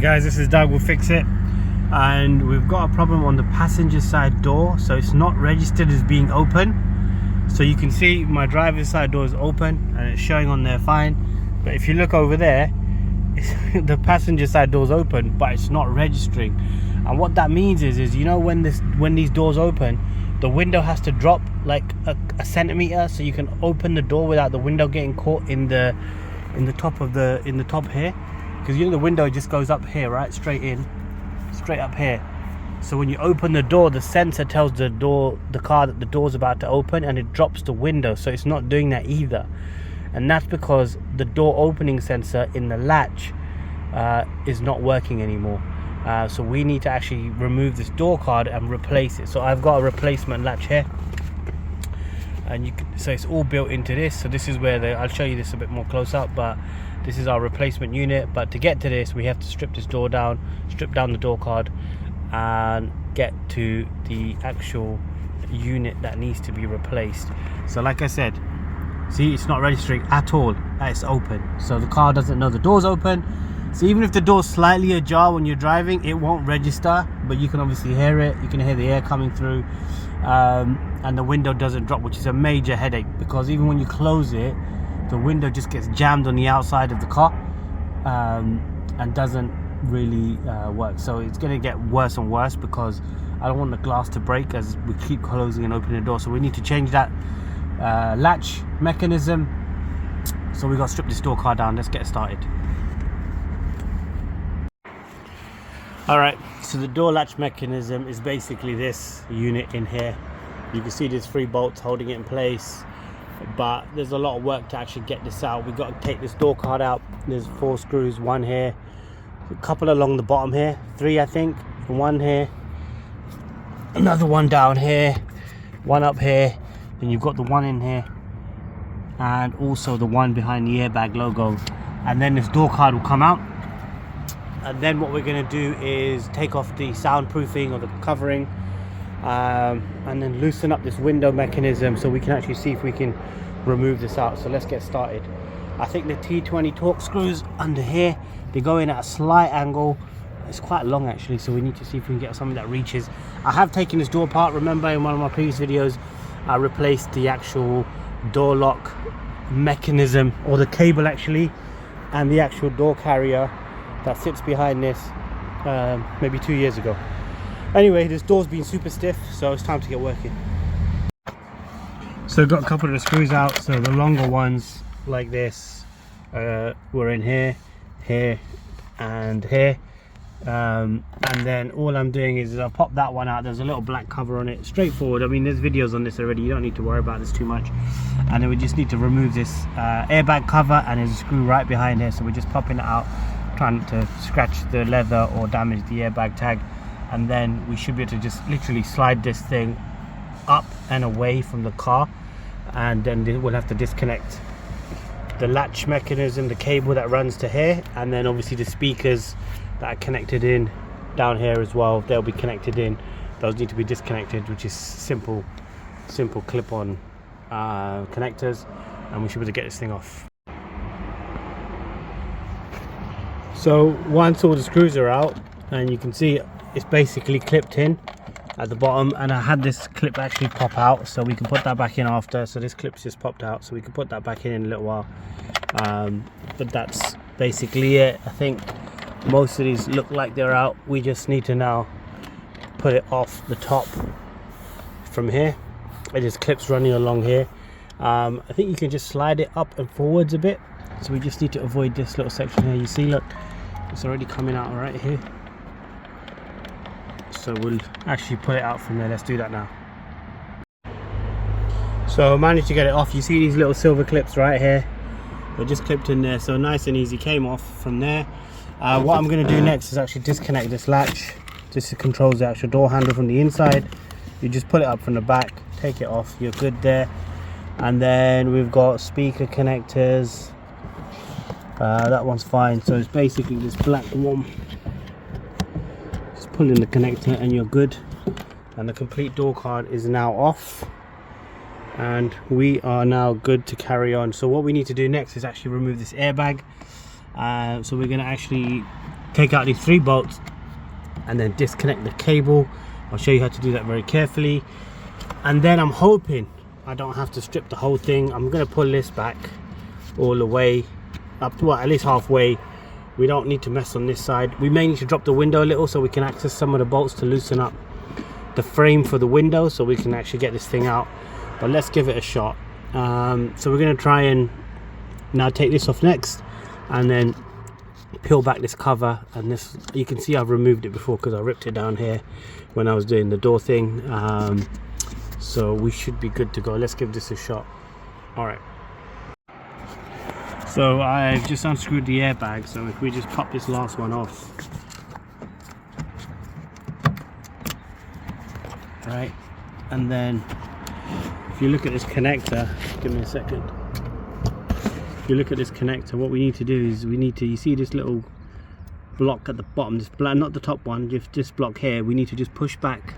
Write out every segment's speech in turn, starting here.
guys, this is Doug, we'll fix it. And we've got a problem on the passenger side door, so it's not registered as being open. So you can see my driver's side door is open and it's showing on there fine, but if you look over there, the passenger side door is open but it's not registering. And what that means is you know, when these doors open, the window has to drop like a centimeter, so you can open the door without the window getting caught in the top here, because you know the window just goes up here, right, straight up here. So when you open the door, the sensor tells the car that the door's about to open, and it drops the window. So it's not doing that either, and that's because the door opening sensor in the latch is not working anymore. So we need to actually remove this door card and replace it. So I've got a replacement latch here, and so it's all built into this. So this is where I'll show you this a bit more close up, but this is our replacement unit. But to get to this, we have to strip this door down, strip down the door card, and get to the actual unit that needs to be replaced. So like I said, see, it's not registering at all that it's open. So the car doesn't know the door's open. So even if the door's slightly ajar when you're driving, it won't register, but you can obviously hear it. You can hear the air coming through, and the window doesn't drop, which is a major headache, because even when you close it, the window just gets jammed on the outside of the car, and doesn't really work. So it's going to get worse and worse, because I don't want the glass to break as we keep closing and opening the door. So we need to change that latch mechanism. So we got to strip this door card down. Let's get started. Alright, so the door latch mechanism is basically this unit in here. You can see there's 3 bolts holding it in place, but there's a lot of work to actually get this out. We've got to take this door card out. There's 4 screws, 1 here, a couple along the bottom here, 3 I think, 1 here, another 1 down here, 1 up here, then you've got the 1 in here, and also the 1 behind the airbag logo. And then this door card will come out. And then what we're going to do is take off the soundproofing or the covering, and then loosen up this window mechanism so we can actually see if we can remove this out. So let's get started. I think the T20 torque screws under here, they go in at a slight angle. It's quite long actually, so we need to see if we can get something that reaches. I have taken this door apart. Remember, in one of my previous videos, I replaced the actual door lock mechanism, or the cable actually, and the actual door carrier that sits behind this maybe 2 years ago. Anyway, this door's been super stiff, so it's time to get working. So I've got a couple of the screws out. So the longer ones like this were in here, here, and here, and then all I'm doing is I'll pop that one out. There's a little black cover on it, straightforward. I mean, there's videos on this already, you don't need to worry about this too much. And then we just need to remove this airbag cover, and there's a screw right behind here, so we're just popping it out, trying not to scratch the leather or damage the airbag tag. And then we should be able to just literally slide this thing up and away from the car, and then we'll have to disconnect the latch mechanism, the cable that runs to here, and then obviously the speakers that are connected in down here as well, they'll be connected in. Those need to be disconnected, which is simple clip-on connectors, and we should be able to get this thing off. So once all the screws are out, and you can see it's basically clipped in at the bottom, and I had this clip actually pop out, so we can put that back in after. So this clip's just popped out, so we can put that back in a little while, but that's basically it. I think most of these look like they're out. We just need to now put it off the top from here. It is clips running along here. I think you can just slide it up and forwards a bit, so we just need to avoid this little section here. You see, look, it's already coming out right here. So we'll actually put it out from there. Let's do that now. So I managed to get it off. You see these little silver clips right here, they're just clipped in there, so nice and easy, came off from there. What I'm going to do next is actually disconnect this latch. This controls the actual door handle from the inside. You just pull it up from the back, take it off, you're good there. And then we've got speaker connectors, that one's fine. So it's basically this black one. Just pull in the connector and you're good, and the complete door card is now off, and we are now good to carry on. So what we need to do next is actually remove this airbag. So we're going to actually take out these 3 bolts and then disconnect the cable. I'll show you how to do that very carefully, and then I'm hoping I don't have to strip the whole thing. I'm going to pull this back all the way up to, well, at least halfway. We don't need to mess on this side. We may need to drop the window a little so we can access some of the bolts to loosen up the frame for the window so we can actually get this thing out, but let's give it a shot. So we're going to try and now take this off next, and then peel back this cover. And this, you can see I've removed it before because I ripped it down here when I was doing the door thing. So we should be good to go. Let's give this a shot. All right, so I've just unscrewed the airbag, so if we just pop this last one off, right, and then if you look at this connector, give me a second. If you look at this connector, what we need to do is we need to, you see this little block at the bottom, this block, not the top one, just this block here, we need to just push back.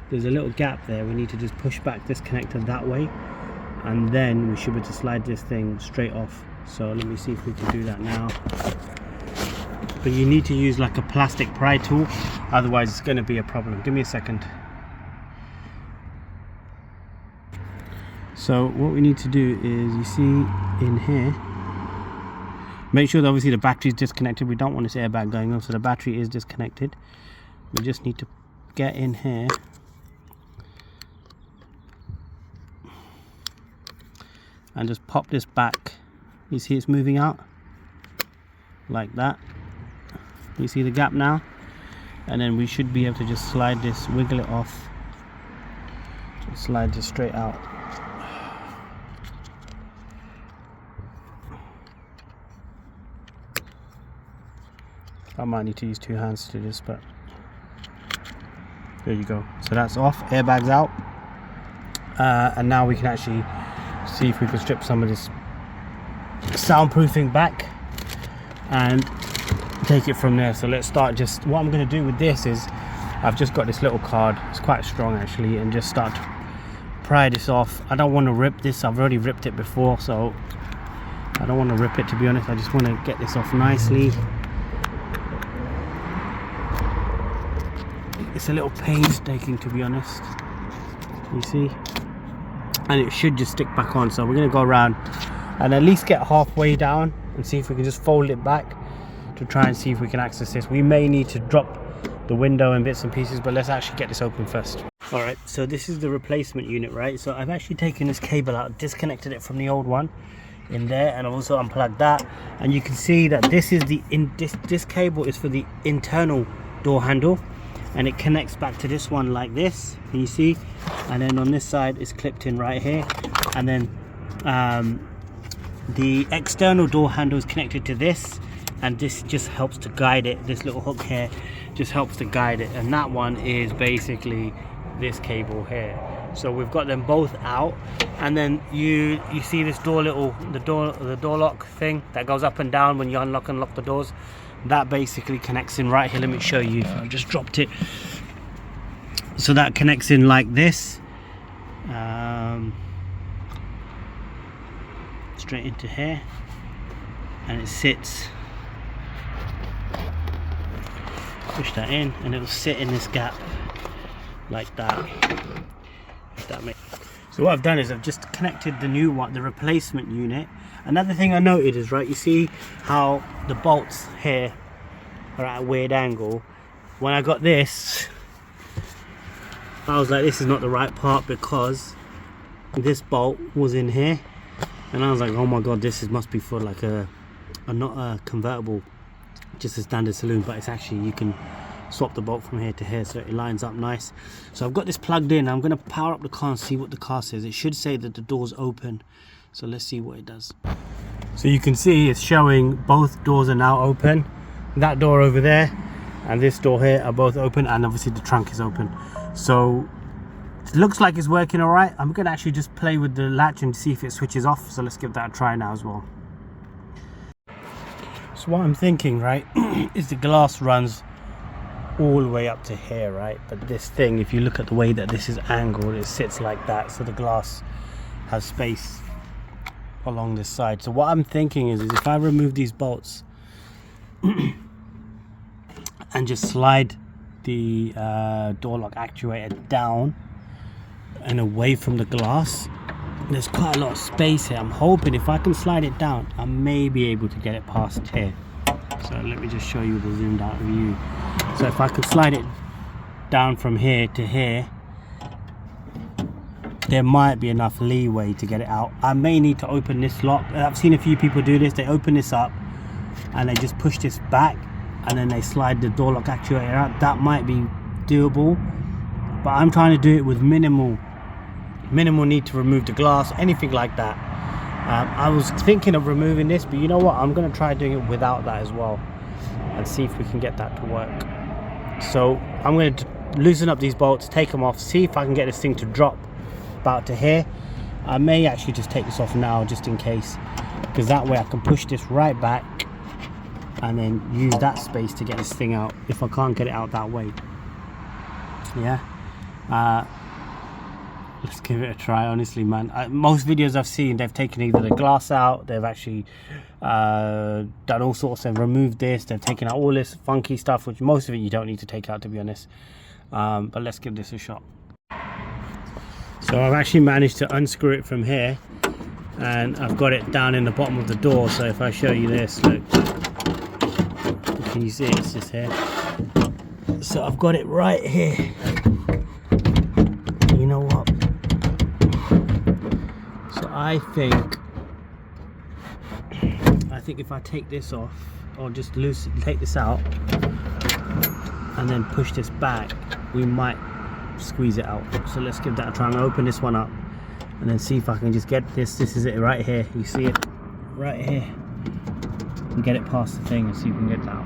There's a little gap there, we need to just push back this connector that way, and then we should be able to slide this thing straight off. So let me see if we can do that now. But you need to use like a plastic pry tool, otherwise it's going to be a problem. Give me a second. So what we need to do is, you see in here, make sure that obviously the battery is disconnected. We don't want this airbag going on, so the battery is disconnected. We just need to get in here and just pop this back. You see it's moving out like that. You see the gap now, and then we should be able to just slide this, wiggle it off, just slide this straight out. I might need to use 2 hands to do this, but there you go. So that's off, airbags out, and now we can actually see if we can strip some of this soundproofing back and take it from there. So let's start. Just what I'm going to do with this is, I've just got this little card, it's quite strong actually, and just start to pry this off. I don't want to rip this, I've already ripped it before, so I don't want to rip it, to be honest. I just want to get this off nicely. It's a little painstaking, to be honest, you see, and it should just stick back on. So we're going to go around and at least get halfway down and see if we can just fold it back to try and see if we can access this. We may need to drop the window in bits and pieces, but let's actually get this open first. All right, so this is the replacement unit, right? So I've actually taken this cable out, disconnected it from the old one in there, and I've also unplugged that, and you can see that this is the this cable is for the internal door handle, and it connects back to this one like this, can you see? And then on this side is clipped in right here, and then the external door handle is connected to this, and this just helps to guide it. This little hook here just helps to guide it, and that one is basically this cable here. So we've got them both out, and then you see this door, the door lock thing that goes up and down when you unlock and lock the doors. That basically connects in right here. Let me show you. I just dropped it. So that connects in like this, straight into here, and it sits. Push that in, and it will sit in this gap like that. If that makes. So what I've done is I've just connected the new one, the replacement unit. Another thing I noted is, right, you see how the bolts here are at a weird angle. When I got this, I was like, this is not the right part, because this bolt was in here, and I was like, oh my god, this must be for like not a convertible, just a standard saloon, but it's actually, you can swap the bolt from here to here so it lines up nice. So I've got this plugged in. I'm going to power up the car and see what the car says. It should say that the door's open, so let's see what it does. So you can see it's showing both doors are now open. That door over there and this door here are both open, and obviously the trunk is open. So it looks like it's working all right. I'm going to actually just play with the latch and see if it switches off, so let's give that a try now as well. So what I'm thinking, right, is the glass runs all the way up to here, right? But this thing, if you look at the way that this is angled, it sits like that, so the glass has space along this side. So what I'm thinking is if I remove these bolts and just slide the door lock actuator down and away from the glass. There's quite a lot of space here. I'm hoping if I can slide it down, I may be able to get it past here. So let me just show you the zoomed out view. So if I can slide it down from here to here, there might be enough leeway to get it out. I may need to open this lock. I've seen a few people do this. They open this up and they just push this back and then they slide the door lock actuator out. That might be doable, but I'm trying to do it with minimal need to remove the glass, anything like that. I was thinking of removing this, but you know what, I'm going to try doing it without that as well and see if we can get that to work. So I'm going to loosen up these bolts, take them off, see if I can get this thing to drop about to here. I may actually just take this off now just in case, because that way I can push this right back and then use that space to get this thing out if I can't get it out that way. Yeah, let's give it a try. Honestly, man, most videos I've seen, they've taken either the glass out, they've actually done all sorts, they've removed this, they've taken out all this funky stuff, which most of it you don't need to take out, to be honest. But let's give this a shot. So I've actually managed to unscrew it from here and I've got it down in the bottom of the door. So if I show you this, look, can you see it? It's just here. So I've got it right here. You know what? So I think if I take this off, or just take this out and then push this back, we might squeeze it out. So let's give that a try. I'm gonna open this one up and then see if I can just get this. This is it right here. You see it right here, and get it past the thing and see if we can get it out.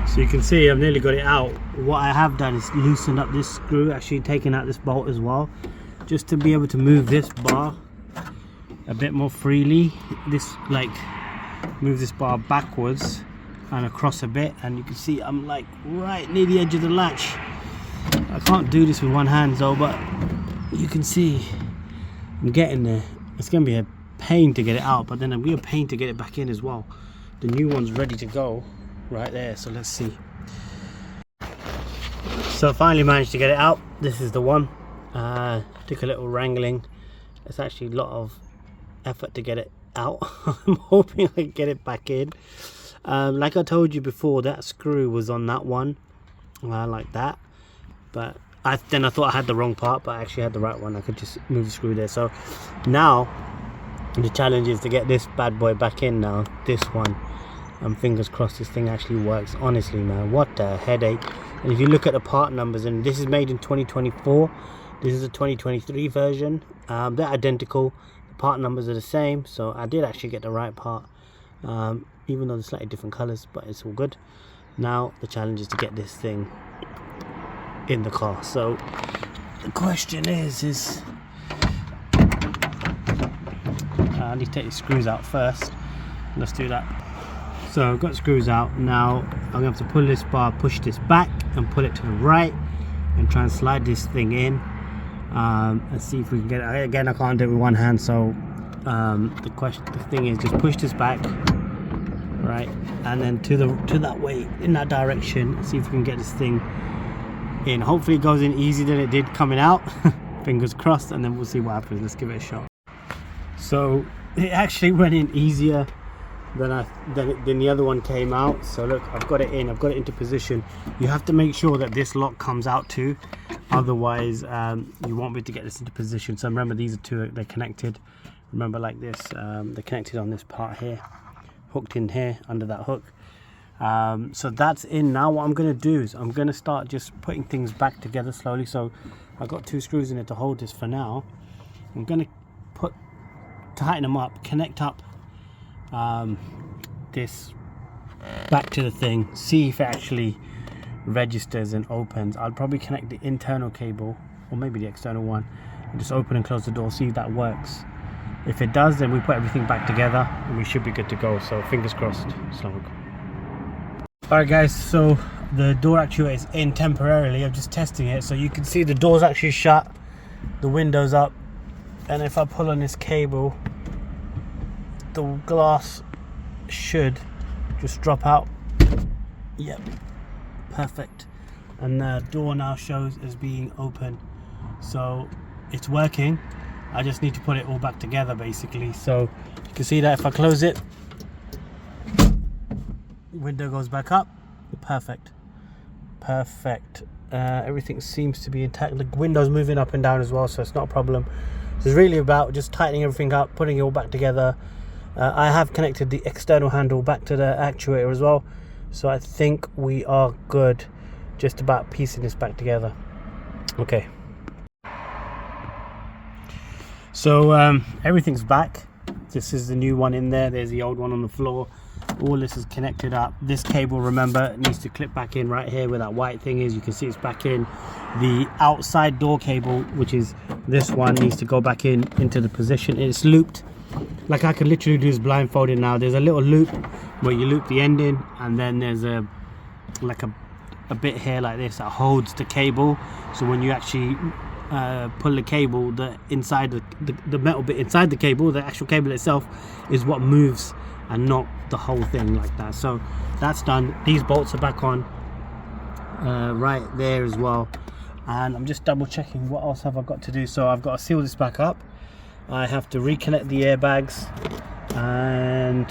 So you can see I've nearly got it out. What I have done is loosened up this screw, actually taken out this bolt as well, just to be able to move this bar a bit more freely. This, like, move this bar backwards and across a bit, and you can see I'm like right near the edge of the latch. I can't do this with one hand though, but you can see I'm getting there. It's gonna be a pain to get it out, but then it'll be a pain to get it back in as well. The new one's ready to go right there, so let's see. So I finally managed to get it out. This is the one. Took a little wrangling. It's actually a lot of effort to get it out. I'm hoping I can get it back in. Like I told you before, that screw was on that one, like that, but then I thought I had the wrong part, but I actually had the right one. I could just move the screw there. So now the challenge is to get this bad boy back in now, this one, and fingers crossed this thing actually works. Honestly, man, what a headache. And if you look at the part numbers, and this is made in 2024, this is a 2023 version, they're identical, the part numbers are the same, so I did actually get the right part, even though they're slightly different colors, but it's all good. Now the challenge is to get this thing in the car. So the question is I need to take the screws out first. Let's do that. So I've got screws out. Now I'm going to have to pull this bar, push this back and pull it to the right and try and slide this thing in, and see if we can get it. Again, I can't do it with one hand, so the thing is just push this back, right, and then to that way, in that direction, see if we can get this thing in. Hopefully it goes in easier than it did coming out. Fingers crossed, and then we'll see what happens. Let's give it a shot. So it actually went in easier than the other one came out. So look, I've got it in, I've got it into position. You have to make sure that this lock comes out too, otherwise you won't be able to get this into position. So remember, these are two, they're connected. Remember, like this, they're connected on this part here, hooked in here under that hook. So that's in. Now what I'm going to do is I'm going to start just putting things back together slowly. So I've got 2 screws in it to hold this for now. I'm going to tighten them up, connect up this back to the thing, see if it actually registers and opens. I'll probably connect the internal cable, or maybe the external one, and just open and close the door, see if that works. If it does, then we put everything back together and we should be good to go. So fingers crossed. Alright guys, so the door actuator is in temporarily. I'm just testing it. So you can see the door's actually shut, the window's up, and if I pull on this cable, the glass should just drop out Yep, perfect. And the door now shows as being open, so it's working. I just need to put it all back together basically. So you can see that if I close it, window goes back up. Perfect. Everything seems to be intact. The window's moving up and down as well, so it's not a problem. So it's really about just tightening everything up, putting it all back together. I have connected the external handle back to the actuator as well, so I think we are good. Just about piecing this back together. Okay, so everything's back. This is the new one in there, there's the old one on the floor. All this is connected up. This cable, remember, needs to clip back in right here where that white thing is. You can see it's back in. The outside door cable, which is this one, needs to go back in into the position. It's looped. Like I can literally do this blindfolded now. There's a little loop where you loop the end in, and then there's a bit here like this that holds the cable. So when you actually pull the cable, the inside the metal bit inside the cable, the actual cable itself, is what moves and not the whole thing like that. So that's done. These bolts are back on right there as well, and I'm just double checking what else have I got to do. So I've got to seal this back up. I have to reconnect the airbags, and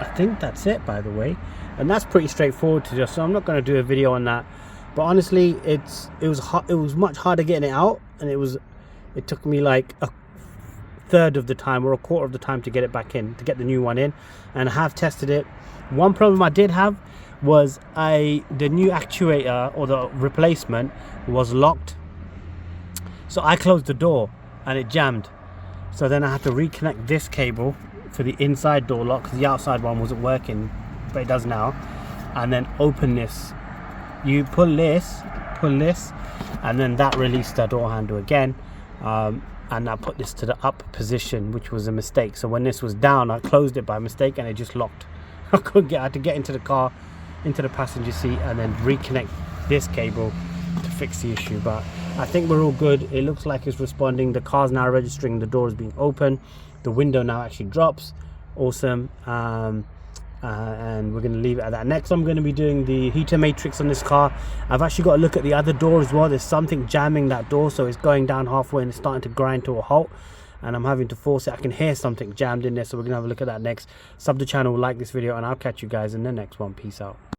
I think that's it, by the way. And that's pretty straightforward to do, so I'm not going to do a video on that. But honestly, it was much harder getting it out, and it took me like a third of the time or a quarter of the time to get it back in, to get the new one in. And I have tested it. One problem I did have was the new actuator, or the replacement, was locked. So I closed the door and it jammed. So then I had to reconnect this cable for the inside door lock, because the outside one wasn't working, but it does now. And then open this. You pull this, and then that released the door handle again. And I put this to the up position, which was a mistake. So when this was down, I closed it by mistake and it just locked. I had to get into the car, into the passenger seat, and then reconnect this cable to fix the issue. But I think we're all good. It looks like it's responding. The car's now registering the door is being open. The window now actually drops. Awesome. And we're going to leave it at that. Next, I'm going to be doing the heater matrix on this car. I've actually got to look at the other door as well. There's something jamming that door, so it's going down halfway and it's starting to grind to a halt, and I'm having to force it. I can hear something jammed in there, so we're going to have a look at that next. Sub the channel, like this video, and I'll catch you guys in the next one. Peace out.